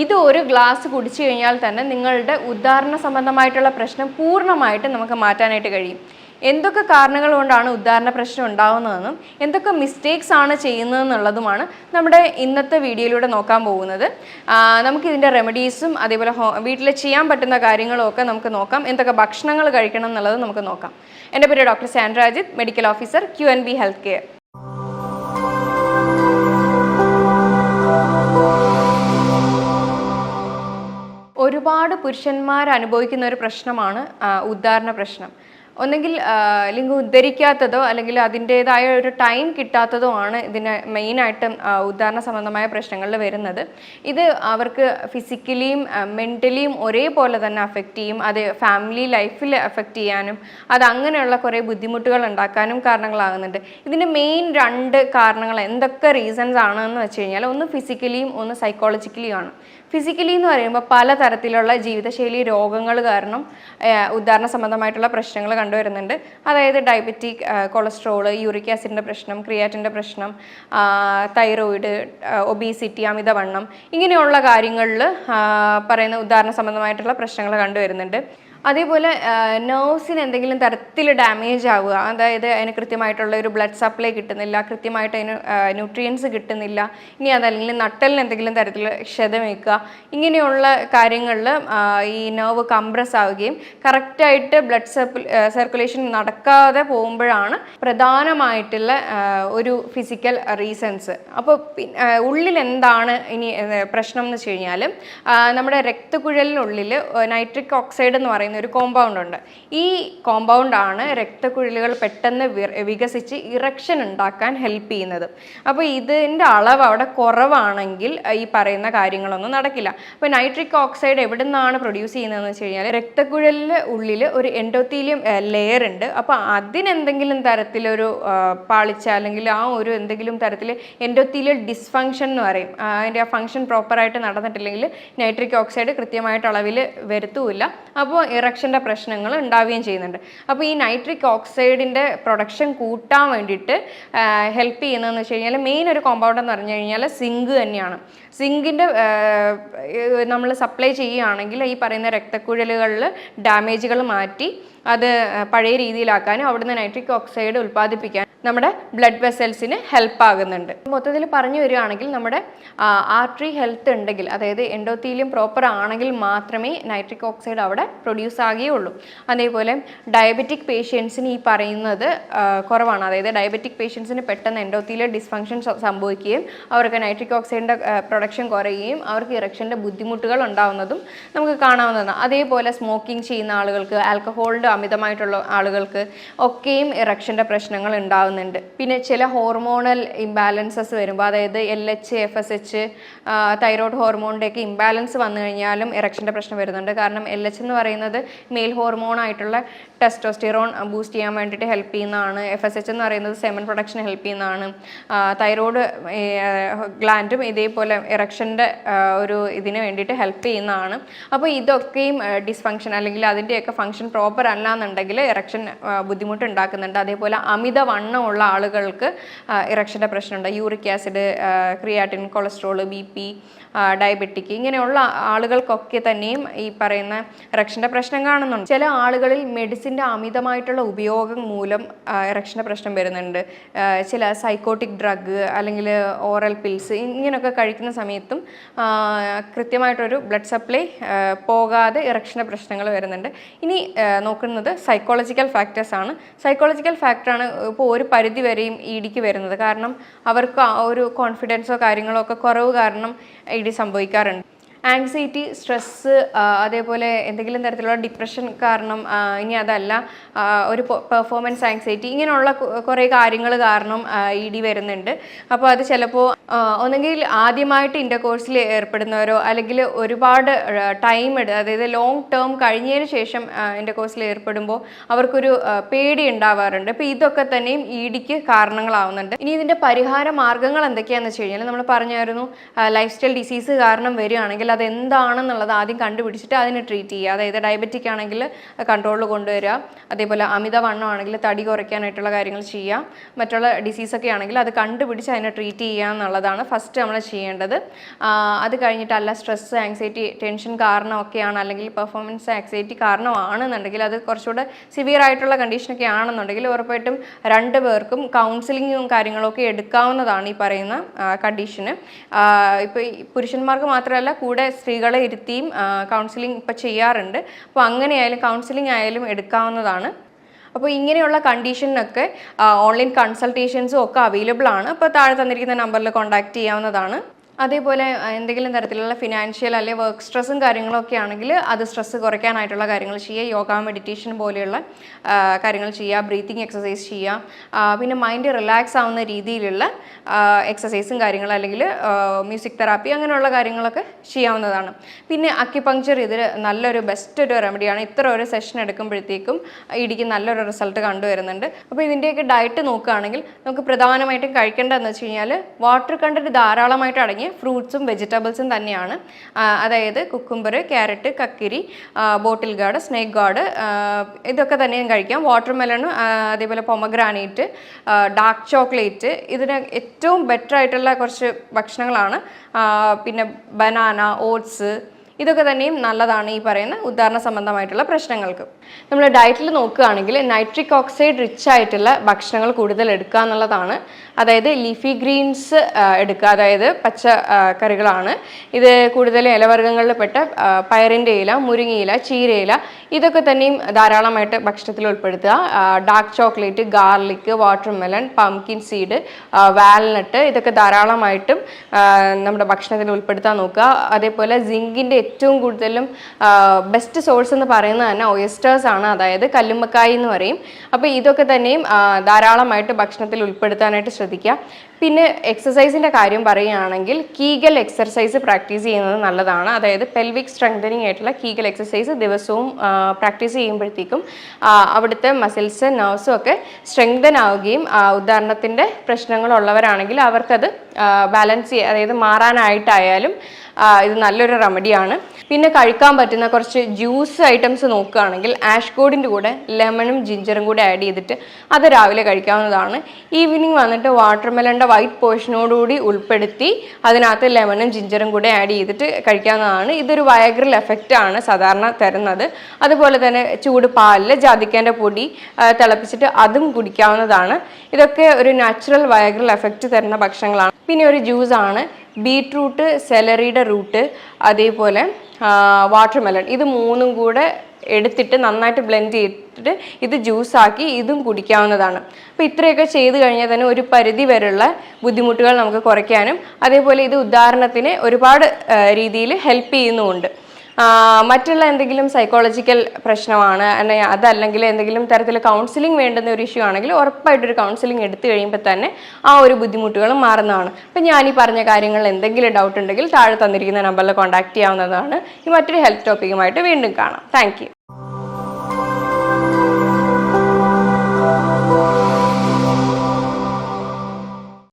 ഇത് ഒരു ഗ്ലാസ് കുടിച്ചു കഴിഞ്ഞാൽ തന്നെ നിങ്ങളുടെ ഉദാഹരണ സംബന്ധമായിട്ടുള്ള പ്രശ്നം പൂർണ്ണമായിട്ട് നമുക്ക് മാറ്റാനായിട്ട് കഴിയും. എന്തൊക്കെ കാരണങ്ങൾ കൊണ്ടാണ് ഉദാഹരണ പ്രശ്നം ഉണ്ടാകുന്നതെന്നും എന്തൊക്കെ മിസ്റ്റേക്സ് ആണ് ചെയ്യുന്നതെന്നുള്ളതുമാണ് നമ്മുടെ ഇന്നത്തെ വീഡിയോയിലൂടെ നോക്കാൻ പോകുന്നത്. നമുക്കിതിൻ്റെ റെമഡീസും അതേപോലെ വീട്ടിൽ ചെയ്യാൻ പറ്റുന്ന കാര്യങ്ങളും ഒക്കെ നമുക്ക് നോക്കാം. എന്തൊക്കെ ഭക്ഷണങ്ങൾ കഴിക്കണം എന്നുള്ളത് നമുക്ക് നോക്കാം. എൻ്റെ പേര് doctor Sandra Ajith, medical officer QNB health care. ഒരുപാട് പുരുഷന്മാർ അനുഭവിക്കുന്ന ഒരു പ്രശ്നമാണ് ഉദാഹരണ പ്രശ്നം. ഒന്നെങ്കിൽ ലിംഗം ഉദ്ധരിക്കാത്തതോ അല്ലെങ്കിൽ അതിൻ്റേതായ ഒരു ടൈം കിട്ടാത്തതോ ആണ് ഇതിന് മെയിനായിട്ടും ഉദാഹരണ സംബന്ധമായ പ്രശ്നങ്ങളിൽ വരുന്നത്. ഇത് അവർക്ക് ഫിസിക്കലിയും മെൻ്റലിയും ഒരേപോലെ തന്നെ അഫക്റ്റ് ചെയ്യും. അത് ഫാമിലി ലൈഫിൽ അഫക്റ്റ് ചെയ്യാനും അത് അങ്ങനെയുള്ള കുറേ ബുദ്ധിമുട്ടുകൾ ഉണ്ടാക്കാനും കാരണങ്ങളാകുന്നുണ്ട്. ഇതിൻ്റെ മെയിൻ 2 കാരണങ്ങൾ എന്തൊക്കെ റീസൺസ് ആണെന്ന് വെച്ച് കഴിഞ്ഞാൽ ഒന്ന് ഫിസിക്കലിയും ഒന്ന് സൈക്കോളജിക്കലിയും ആണ്. ഫിസിക്കലി എന്ന് പറയുമ്പോൾ പലതരത്തിലുള്ള ജീവിതശൈലി രോഗങ്ങൾ കാരണം ഉദാഹരണ സംബന്ധമായിട്ടുള്ള പ്രശ്നങ്ങൾ കണ്ടുവരുന്നുണ്ട്. അതായത് ഡയബറ്റിക്, കൊളസ്ട്രോള്, യൂറിക് ആസിഡിൻ്റെ പ്രശ്നം, ക്രിയാറ്റിൻ്റെ പ്രശ്നം, തൈറോയിഡ്, ഒബീസിറ്റി, അമിതവണ്ണം, ഇങ്ങനെയുള്ള കാര്യങ്ങളിൽ പറയുന്ന ഉദാഹരണ സംബന്ധമായിട്ടുള്ള പ്രശ്നങ്ങൾ കണ്ടുവരുന്നുണ്ട്. അതേപോലെ നെർവ്സിന് എന്തെങ്കിലും തരത്തിൽ ഡാമേജ് ആവുക, അതായത് അതിന് കൃത്യമായിട്ടുള്ള ഒരു ബ്ലഡ് സപ്ലൈ കിട്ടുന്നില്ല, കൃത്യമായിട്ട് അതിന് ന്യൂട്രിയൻസ് കിട്ടുന്നില്ല, ഇനി അതല്ലെങ്കിൽ നട്ടലിന് എന്തെങ്കിലും തരത്തിൽ ക്ഷതമേൽക്കുക, ഇങ്ങനെയുള്ള കാര്യങ്ങളിൽ ഈ നെർവ് കംപ്രസ് ആവുകയും കറക്റ്റായിട്ട് ബ്ലഡ് സർക്കുലേഷൻ നടക്കാതെ പോകുമ്പോഴാണ് പ്രധാനമായിട്ടുള്ള ഒരു ഫിസിക്കൽ റീസൺസ്. അപ്പോൾ ഉള്ളിൽ എന്താണ് ഇനി പ്രശ്നം എന്ന് വെച്ച് കഴിഞ്ഞാൽ നമ്മുടെ രക്തക്കുഴലിനുള്ളിൽ നൈട്രിക് ഓക്സൈഡ് എന്ന് പറയുന്ന ഒരു കോമ്പൗണ്ട് ഉണ്ട്. ഈ കോമ്പൗണ്ടാണ് രക്തക്കുഴലുകൾ പെട്ടെന്ന് വികസിച്ച് ഇറക്ഷൻ ഉണ്ടാക്കാൻ ഹെൽപ്പ് ചെയ്യുന്നത്. അപ്പോൾ ഇതിൻ്റെ അളവ് അവിടെ കുറവാണെങ്കിൽ ഈ പറയുന്ന കാര്യങ്ങളൊന്നും നടക്കില്ല. അപ്പോൾ നൈട്രിക് ഓക്സൈഡ് എവിടെ നിന്നാണ് പ്രൊഡ്യൂസ് ചെയ്യുന്നതെന്ന് വെച്ച് കഴിഞ്ഞാൽ രക്തക്കുഴലിൻ്റെ ഉള്ളിൽ ഒരു എൻഡോത്തീലിയം ലെയർ ഉണ്ട്. അപ്പോൾ അതിനെന്തെങ്കിലും തരത്തിലൊരു പാളിച്ച അല്ലെങ്കിൽ ആ ഒരു എന്തെങ്കിലും തരത്തിൽ എൻഡോത്തീലിയൽ ഡിസ്ഫങ്ഷൻ എന്ന് പറയും. അതിൻ്റെ ആ ഫങ്ഷൻ പ്രോപ്പറായിട്ട് നടന്നിട്ടില്ലെങ്കിൽ നൈട്രിക് ഓക്സൈഡ് കൃത്യമായിട്ട് അളവിൽ വരുത്തുമില്ല. അപ്പോൾ ഇറക്ഷൻ്റെ പ്രശ്നങ്ങൾ ഉണ്ടാവുകയും ചെയ്യുന്നുണ്ട്. അപ്പോൾ ഈ നൈട്രിക് ഓക്സൈഡിൻ്റെ പ്രൊഡക്ഷൻ കൂട്ടാൻ വേണ്ടിയിട്ട് ഹെൽപ്പ് ചെയ്യുന്നതെന്ന് വെച്ച് കഴിഞ്ഞാൽ മെയിൻ ഒരു കോമ്പൗണ്ട് എന്ന് പറഞ്ഞു കഴിഞ്ഞാൽ സിങ്ക് തന്നെയാണ്. സിങ്കിൻ്റെ നമ്മൾ സപ്ലൈ ചെയ്യുകയാണെങ്കിൽ ഈ പറയുന്ന രക്തക്കുഴലുകളിൽ ഡാമേജുകൾ മാറ്റി അത് പഴയ രീതിയിലാക്കാനും അവിടുന്ന് നൈട്രിക് ഓക്സൈഡ് ഉൽപ്പാദിപ്പിക്കാൻ നമ്മുടെ ബ്ലഡ് വെസൽസിന് ഹെൽപ്പ് ആകുന്നുണ്ട്. മൊത്തത്തിൽ പറഞ്ഞു വരികയാണെങ്കിൽ നമ്മുടെ ആർട്ടറി ഹെൽത്ത് ഉണ്ടെങ്കിൽ, അതായത് എൻഡോത്തീലിയം പ്രോപ്പർ ആണെങ്കിൽ മാത്രമേ നൈട്രിക് ഓക്സൈഡ് അവിടെ പ്രൊഡ്യൂസ് ആകുകയുള്ളൂ. അതേപോലെ ഡയബറ്റിക് പേഷ്യൻസിന് ഈ പറയുന്നത് കുറവാണ്. അതായത് ഡയബറ്റിക് പേഷ്യൻസിന് പെട്ടെന്ന് എൻഡോത്തീലിയൽ ഡിസ്ഫങ്ഷൻ സംഭവിക്കുകയും അവർക്ക് നൈട്രിക് ഓക്സൈഡിൻ്റെ പ്രൊഡക്ഷൻ കുറയുകയും അവർക്ക് ഇറക്ഷൻ്റെ ബുദ്ധിമുട്ടുകൾ ഉണ്ടാകുന്നതും നമുക്ക് കാണാവുന്നതാണ്. അതേപോലെ സ്മോക്കിംഗ് ചെയ്യുന്ന ആളുകൾക്ക്, ആൽക്കഹോളിൻ്റെ അമിതമായിട്ടുള്ള ആളുകൾക്ക് ഒക്കെയും ഇറക്ഷൻ്റെ പ്രശ്നങ്ങൾ ഉണ്ടാകുന്നുണ്ട്. പിന്നെ ചില ഹോർമോണൽ ഇംബാലൻസസ് വരുമ്പോൾ, അതായത് LH, FSH, തൈറോയ്ഡ് ഹോർമോണിൻ്റെയൊക്കെ ഇംബാലൻസ് വന്നു കഴിഞ്ഞാലും ഇറക്ഷൻ്റെ പ്രശ്നം വരുന്നുണ്ട്. കാരണം LH എന്ന് പറയുന്നത് മെയിൽ ഹോർമോൺ ആയിട്ടുള്ള ടെസ്റ്റോസ്റ്റിറോൺ ബൂസ്റ്റ് ചെയ്യാൻ വേണ്ടിയിട്ട് ഹെൽപ്പ് ചെയ്യുന്നതാണ്. FSH എന്ന് പറയുന്നത് സെമൻ പ്രൊഡക്ഷന് ഹെൽപ്പ് ചെയ്യുന്നതാണ്. തൈറോയ്ഡ് ഗ്ലാൻഡും ഇതേപോലെ ഇറക്ഷൻ്റെ ഒരു ഇതിന് വേണ്ടിയിട്ട് ഹെൽപ്പ് ചെയ്യുന്നതാണ്. അപ്പോൾ ഇതൊക്കെയും ഡിസ്ഫങ്ഷൻ അല്ലെങ്കിൽ അതിൻ്റെയൊക്കെ ഫങ്ഷൻ പ്രോപ്പർ അല്ലാന്നുണ്ടെങ്കിൽ ഇറക്ഷൻ ബുദ്ധിമുട്ട് ഉണ്ടാക്കുന്നുണ്ട്. അതേപോലെ അമിതവണ്ണം ഉള്ള ആളുകൾക്ക് ഇറക്ഷൻ്റെ പ്രശ്നമുണ്ട്. Uric acid, creatine, cholesterol, BP, diabetic, ഇങ്ങനെയുള്ള ആളുകൾക്കൊക്കെ തന്നെയും ഈ പറയുന്ന ഇറക്ഷൻ്റെ പ്രശ്നം കാണുന്നുണ്ട്. ചില ആളുകളിൽ മെഡിസിൻ്റെ അമിതമായിട്ടുള്ള ഉപയോഗം മൂലം ഇറക്ഷൻ്റെ പ്രശ്നം വരുന്നുണ്ട്. ചില സൈക്കോട്ടിക് ഡ്രഗ് അല്ലെങ്കിൽ ഓറൽ പിൽസ് ഇങ്ങനെയൊക്കെ കഴിക്കുന്ന സമയത്തും കൃത്യമായിട്ടൊരു ബ്ലഡ് സപ്ലൈ പോകാതെ ഇറക്ഷൻ്റെ പ്രശ്നങ്ങൾ വരുന്നുണ്ട്. ഇനി നോക്കുന്നത് സൈക്കോളജിക്കൽ ഫാക്ടേഴ്സാണ്. സൈക്കോളജിക്കൽ ഫാക്ടറാണ് ഇപ്പോൾ ഒരു പരിധി വരെയും EDക്ക് വരുന്നത്. കാരണം അവർക്ക് ആ ഒരു കോൺഫിഡൻസോ കാര്യങ്ങളോ ഒക്കെ കുറവ് കാരണം ED സംഭവിക്കാറുണ്ട്. ആങ്സൈറ്റി, സ്ട്രെസ്സ്, അതേപോലെ എന്തെങ്കിലും തരത്തിലുള്ള ഡിപ്രഷൻ കാരണം, ഇനി അതല്ല ഒരു പെർഫോമൻസ് ആങ്സൈറ്റി, ഇങ്ങനെയുള്ള കുറേ കാര്യങ്ങൾ കാരണം ED വരുന്നുണ്ട്. അപ്പോൾ അത് ചിലപ്പോൾ ഒന്നെങ്കിൽ ആദ്യമായിട്ട് ഇൻ്റർകോഴ്സിൽ ഏർപ്പെടുന്നവരോ അല്ലെങ്കിൽ ഒരുപാട് ടൈം അതായത് ലോങ് ടേം കഴിഞ്ഞതിന് ശേഷം ഇൻ്റർകോഴ്സിൽ ഏർപ്പെടുമ്പോൾ അവർക്കൊരു പേടി ഉണ്ടാവാറുണ്ട്. അപ്പോൾ ഇതൊക്കെ തന്നെയും EDക്ക് കാരണങ്ങളാവുന്നുണ്ട്. ഇനി ഇതിൻ്റെ പരിഹാര മാർഗ്ഗങ്ങൾ എന്തൊക്കെയാണെന്ന് വെച്ച് കഴിഞ്ഞാൽ നമ്മൾ പറഞ്ഞായിരുന്നു, ലൈഫ് സ്റ്റൈൽ ഡിസീസ് കാരണം വരികയാണെങ്കിൽ അത് എന്താണെന്നുള്ളത് ആദ്യം കണ്ടുപിടിച്ചിട്ട് അതിനെ ട്രീറ്റ് ചെയ്യുക. അതായത് ഡയബറ്റിക് ആണെങ്കിൽ കൺട്രോളിൽ കൊണ്ടുവരിക, അതേപോലെ അമിതവണ്ണം ആണെങ്കിൽ തടി കുറയ്ക്കാനായിട്ടുള്ള കാര്യങ്ങൾ ചെയ്യുക, മറ്റുള്ള ഡിസീസൊക്കെ ആണെങ്കിൽ അത് കണ്ടുപിടിച്ച് അതിനെ ട്രീറ്റ് ചെയ്യുക എന്നുള്ളതാണ് ഫസ്റ്റ് നമ്മൾ ചെയ്യേണ്ടത്. അത് കഴിഞ്ഞിട്ടല്ല സ്ട്രെസ്, ആങ്സൈറ്റി, ടെൻഷൻ കാരണമൊക്കെയാണ്, അല്ലെങ്കിൽ പെർഫോമൻസ് ആങ്സൈറ്റി കാരണമാണെന്നുണ്ടെങ്കിൽ, അത് കുറച്ചുകൂടെ സിവിയർ ആയിട്ടുള്ള കണ്ടീഷനൊക്കെ ആണെന്നുണ്ടെങ്കിൽ ഉറപ്പായിട്ടും രണ്ടുപേർക്കും കൗൺസിലിങ്ങും കാര്യങ്ങളൊക്കെ എടുക്കാവുന്നതാണ് ഈ പറയുന്ന കണ്ടീഷന്. ഇപ്പോൾ പുരുഷന്മാർക്ക് മാത്രമല്ല, കൂടെ സ്ത്രീകളെ ഇരുത്തിയും കൗൺസിലിംഗ് ഇപ്പോൾ ചെയ്യാറുണ്ട്. അപ്പോൾ അങ്ങനെയായാലും കൗൺസിലിംഗ് ആയാലും എടുക്കാവുന്നതാണ്. അപ്പോൾ ഇങ്ങനെയുള്ള കണ്ടീഷനൊക്കെ ഓൺലൈൻ കൺസൾട്ടേഷൻസും ഒക്കെ അവൈലബിൾ ആണ്. അപ്പോൾ താഴെ തന്നിരിക്കുന്ന നമ്പറിൽ കോൺടാക്റ്റ് ചെയ്യാവുന്നതാണ്. അതേപോലെ എന്തെങ്കിലും തരത്തിലുള്ള ഫിനാൻഷ്യൽ അല്ലെങ്കിൽ വർക്ക് സ്ട്രെസ്സും കാര്യങ്ങളൊക്കെ ആണെങ്കിൽ അത് സ്ട്രെസ്സ് കുറയ്ക്കാനായിട്ടുള്ള കാര്യങ്ങൾ ചെയ്യുക. യോഗ, മെഡിറ്റേഷൻ പോലെയുള്ള കാര്യങ്ങൾ ചെയ്യുക, ബ്രീത്തിങ് എക്സസൈസ് ചെയ്യുക, പിന്നെ മൈൻഡ് റിലാക്സ് ആവുന്ന രീതിയിലുള്ള എക്സസൈസും കാര്യങ്ങൾ, അല്ലെങ്കിൽ മ്യൂസിക് തെറാപ്പി അങ്ങനെയുള്ള കാര്യങ്ങളൊക്കെ ചെയ്യാവുന്നതാണ്. പിന്നെ അക്യുപങ്ക്ചർ ഇതിൽ നല്ലൊരു ബെസ്റ്റ് ഒരു റെമഡിയാണ്. ഇത്ര ഒരു സെഷൻ എടുക്കുമ്പോഴത്തേക്കും ഇടിക്ക് നല്ലൊരു റിസൾട്ട് കണ്ടുവരുന്നുണ്ട്. അപ്പോൾ ഇതിൻ്റെയൊക്കെ ഡയറ്റ് നോക്കുകയാണെങ്കിൽ നമുക്ക് പ്രധാനമായിട്ടും കഴിക്കേണ്ടതെന്ന് വെച്ച് കഴിഞ്ഞാൽ വാട്ടർ കണ്ടൻറ്റ് ധാരാളമായിട്ട് അടങ്ങി ഫ്രൂട്ട്സും വെജിറ്റബിൾസും തന്നെയാണ്. അതായത് കുക്കുംബർ, ക്യാരറ്റ്, കക്കിരി, ബോട്ടിൽ ഗാർഡ്, സ്നേക്ക് ഗാർഡ്, ഇതൊക്കെ തന്നെയും കഴിക്കാം. വാട്ടർമെലൺ, അതേപോലെ പൊമഗ്രാനൈറ്റ്, ഡാർക്ക് ചോക്ലേറ്റ്, ഇതിന് ഏറ്റവും ബെറ്റർ ആയിട്ടുള്ള കുറച്ച് ഭക്ഷണങ്ങളാണ്. പിന്നെ ബനാന, ഓട്സ്, ഇതൊക്കെ തന്നെയും നല്ലതാണ് ഈ പറയുന്ന ഉദാഹരണ സംബന്ധമായിട്ടുള്ള പ്രശ്നങ്ങൾക്ക്. നമ്മൾ ഡയറ്റിൽ നോക്കുകയാണെങ്കിൽ നൈട്രിക് ഓക്സൈഡ് റിച്ച് ആയിട്ടുള്ള ഭക്ഷണങ്ങൾ കൂടുതൽ എടുക്കുക എന്നുള്ളതാണ്. അതായത് ലീഫി ഗ്രീൻസ് എടുക്കുക, അതായത് പച്ച കറികളാണ്. ഇത് കൂടുതലും ഇലവർഗ്ഗങ്ങളിൽ പെട്ട പയറിൻ്റെ ഇല, മുരിങ്ങയില, ചീരയില, ഇതൊക്കെ തന്നെയും ധാരാളമായിട്ട് ഭക്ഷണത്തിൽ ഉൾപ്പെടുത്തുക. Dark chocolate, garlic, watermelon, pumpkin seed, walnut, ഇതൊക്കെ ധാരാളമായിട്ടും നമ്മുടെ ഭക്ഷണത്തിൽ ഉൾപ്പെടുത്താൻ നോക്കുക. അതേപോലെ സിങ്കിൻ്റെ ഏറ്റവും കൂടുതലും ബെസ്റ്റ് സോഴ്സ് എന്ന് പറയുന്നത് തന്നെ ഓയസ്റ്റേഴ്സ് ആണ്, അതായത് കല്ലുമ്മക്കായി എന്ന് പറയും. അപ്പോൾ ഇതൊക്കെ തന്നെയും ധാരാളമായിട്ട് ഭക്ഷണത്തിൽ ഉൾപ്പെടുത്താനായിട്ട് ശ്രദ്ധിക്കുക. പിന്നെ എക്സസൈസിൻ്റെ കാര്യം പറയുകയാണെങ്കിൽ കീഗൽ എക്സർസൈസ് പ്രാക്ടീസ് ചെയ്യുന്നത് നല്ലതാണ്. അതായത് പെൽവിക് സ്ട്രെങ്തനിങ് ആയിട്ടുള്ള കീഗൽ എക്സസൈസ് ദിവസവും പ്രാക്ടീസ് ചെയ്യുമ്പോഴത്തേക്കും അവിടുത്തെ മസിൽസ്, നെർവ്സും ഒക്കെ സ്ട്രെങ്തൻ ആവുകയും ഉദാഹരണത്തിൻ്റെ പ്രശ്നങ്ങളുള്ളവരാണെങ്കിൽ അവർക്കത് ബാലൻസ് ചെയ്യുക, അതായത് മാറാനായിട്ടായാലും ഇത് നല്ലൊരു റെമഡിയാണ്. പിന്നെ കഴിക്കാൻ പറ്റുന്ന കുറച്ച് ജ്യൂസ് ഐറ്റംസ് നോക്കുകയാണെങ്കിൽ ആഷ്കോഡിൻ്റെ കൂടെ ലെമണും ജിഞ്ചറും കൂടെ ആഡ് ചെയ്തിട്ട് അത് രാവിലെ കഴിക്കാവുന്നതാണ്. ഈവനിങ് വന്നിട്ട് വാട്ടർമെലൻ്റെ വൈറ്റ് പോർഷനോടുകൂടി ഉൾപ്പെടുത്തി അതിനകത്ത് ലെമണും ജിഞ്ചറും കൂടെ ആഡ് ചെയ്തിട്ട് കഴിക്കാവുന്നതാണ്. ഇതൊരു വയഗ്രൽ എഫക്റ്റ് ആണ് സാധാരണ തരുന്നത്. അതുപോലെ തന്നെ ചൂട് പാലിൽ ജാതിക്കേൻ്റെ പൊടി തിളപ്പിച്ചിട്ട് അതും കുടിക്കാവുന്നതാണ്. ഇതൊക്കെ ഒരു നാച്ചുറൽ വയഗ്രൽ എഫക്റ്റ് തരുന്ന ഭക്ഷണങ്ങളാണ്. പിന്നെ ഒരു ജ്യൂസാണ് ബീട്രൂട്ട്, സെലറിയുടെ റൂട്ട്, അതേപോലെ വാട്ടർമെലൺ, ഇത് മൂന്നും കൂടെ എടുത്തിട്ട് നന്നായിട്ട് ബ്ലെൻഡ് ചെയ്തിട്ട് ഇത് ജ്യൂസാക്കി ഇതും കുടിക്കാവുന്നതാണ്. അപ്പോൾ ഇത്രയൊക്കെ ചെയ്ത് കഴിഞ്ഞാൽ തന്നെ ഒരു പരിധി വരെയുള്ള ബുദ്ധിമുട്ടുകൾ നമുക്ക് കുറയ്ക്കാനും അതേപോലെ ഇത് ഉദാഹരണത്തിന് ഒരുപാട് രീതിയിൽ ഹെൽപ്പ് ചെയ്യുന്നുമുണ്ട്. മറ്റുള്ള എന്തെങ്കിലും സൈക്കോളജിക്കൽ പ്രശ്നമാണ്, അതല്ലെങ്കിൽ എന്തെങ്കിലും തരത്തിൽ കൗൺസിലിംഗ് വേണ്ടുന്ന ഒരു ഇഷ്യൂ ആണെങ്കിൽ ഉറപ്പായിട്ടൊരു കൗൺസിലിംഗ് എടുത്തു കഴിയുമ്പോൾ തന്നെ ആ ഒരു ബുദ്ധിമുട്ടുകളും മാറുന്നതാണ്. അപ്പം ഞാൻ ഈ പറഞ്ഞ കാര്യങ്ങളിൽ എന്തെങ്കിലും ഡൗട്ട് ഉണ്ടെങ്കിൽ താഴെ തന്നിരിക്കുന്ന നമ്പറിൽ കോൺടാക്ട് ചെയ്യാവുന്നതാണ്. ഈ മറ്റൊരു ഹെൽത്ത് ടോപ്പിക്കുമായിട്ട് വീണ്ടും കാണാം. Thank you.